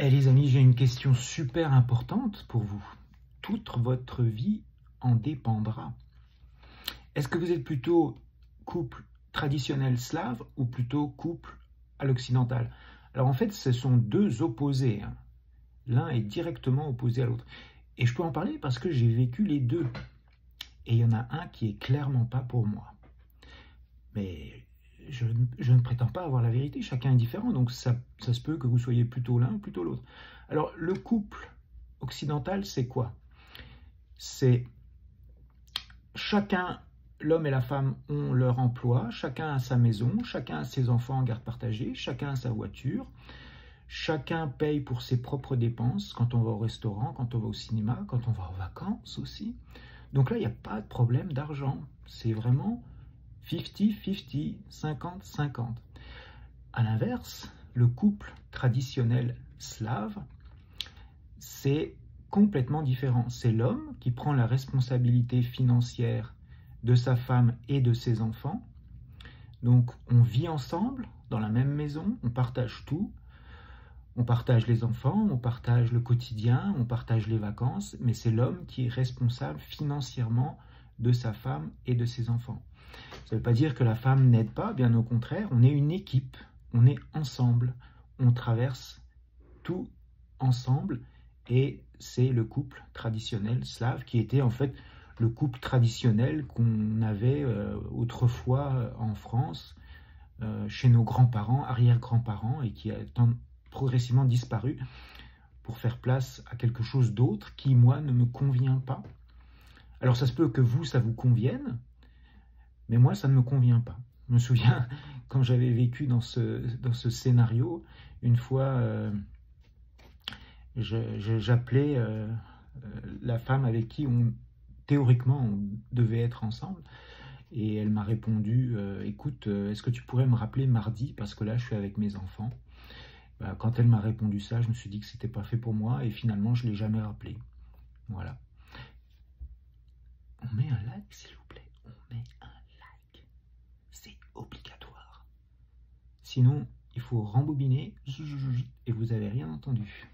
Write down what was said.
Eh les amis, j'ai une question super importante pour vous. Toute votre vie en dépendra. Est-ce que vous êtes plutôt couple traditionnel slave ou plutôt couple à l'occidental? Alors en fait, ce sont deux opposés, hein. L'un est directement opposé à l'autre. Et je peux en parler parce que j'ai vécu les deux. Et il y en a un qui est clairement pas pour moi. Mais je ne prétends pas avoir la vérité, chacun est différent, donc ça se peut que vous soyez plutôt l'un ou plutôt l'autre. Alors le couple occidental, c'est quoi? C'est chacun, l'homme et la femme ont leur emploi, chacun a sa maison, chacun a ses enfants en garde partagée, chacun a sa voiture, chacun paye pour ses propres dépenses quand on va au restaurant, quand on va au cinéma, quand on va en vacances aussi. Donc là, il n'y a pas de problème d'argent, c'est vraiment 50-50, 50-50. À l'inverse, le couple traditionnel slave, c'est complètement différent. C'est l'homme qui prend la responsabilité financière de sa femme et de ses enfants. Donc on vit ensemble dans la même maison, on partage tout. On partage les enfants, on partage le quotidien, on partage les vacances, mais c'est l'homme qui est responsable financièrement de sa femme et de ses enfants. Ça ne veut pas dire que la femme n'aide pas, bien au contraire, on est une équipe, on est ensemble, on traverse tout ensemble et c'est le couple traditionnel slave qui était en fait le couple traditionnel qu'on avait autrefois en France, chez nos grands-parents, arrière-grands-parents et qui a progressivement disparu pour faire place à quelque chose d'autre qui, moi, ne me convient pas. Alors ça se peut que vous, ça vous convienne, mais moi, ça ne me convient pas. Je me souviens, quand j'avais vécu dans ce scénario, une fois, j'appelais la femme avec qui, théoriquement, on devait être ensemble. Et elle m'a répondu, écoute, est-ce que tu pourrais me rappeler mardi, parce que là, je suis avec mes enfants. Quand elle m'a répondu ça, je me suis dit que c'était pas fait pour moi, et finalement, je ne l'ai jamais rappelé. Voilà. On met un like, s'il vous plaît. On met un like. C'est obligatoire. Sinon, il faut rembobiner et vous n'avez rien entendu.